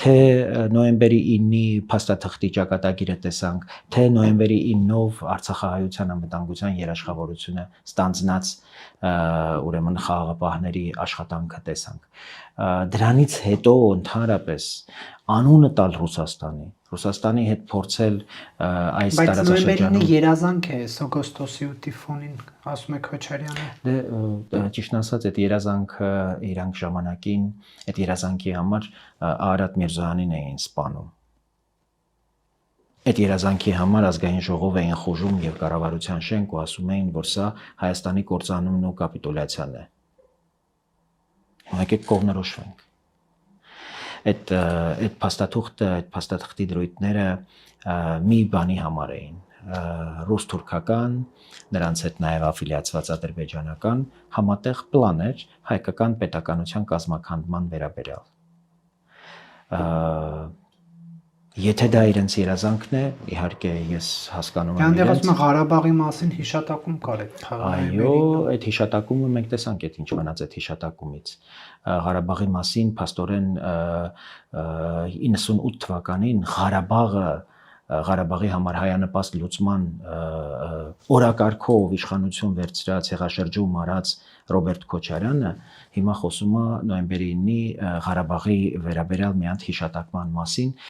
թե նոյեմբերի 9-ի փաստաթղթի ճակատագիրը տեսանք, թե նոյեմբերի 9-ով Արցախահայության անվտանգության երաշխավորությունը ստանձնած ուրեմն խաղաղապահների աշխատանքը տեսանք։ Դրանից հետո ընդհանրապես անունը տալ Ռուսաստանի հետ փորձել այս տարածաշրջանում։ Բայց նոյեմբերի երազանք է Սոգոստոսի ու Տիֆոնին, ասում է Քոչարյանը։ Դե ճիշտն ասած, այդ երազանքը իրանք ժամանակին այդ երազանքի համար Արարատ Միրզոյանին էին սպանում։ Այդ երազանքի համար ազգային ժողով էին խոժում եւ կառավարության շենք ու ասում էին, որ սա Հայաստանի կործանումն ու կապիտուլյացիան է։ Եկեք կողմնորոշվենք։ Այդ փաստաթղթի դրույթները մի բանի համար էին ռուս-թուրքական, նրանց հետ նաև աֆիլիացված ադրբեջանական համատեղ պլան էր հայկական պետականության կազմաքանդման վերաբերյալ։ Եթե դա իրենց երազանքն է, իհարկե ես հասկանում եմ իրենց։ Դեռ Ղարաբաղի մասին հիշատակում կար այդ Այո, այդ հիշատակումը մենք տեսանք այդ ինչ մնաց այդ հիշատակումից։ Ղարաբաղի մասին փաստորեն 98 թվականին Ղարաբաղի համար հայանպաստ լուծման օրակարգով իշխանություն վերցրած հեղաշրջում արած Ռոբերտ Քոչարյանը հիմա խոսում է նոյեմբերի 9-ի Ղարաբաղի վերաբերյալ մի հատ հիշատակման մասին։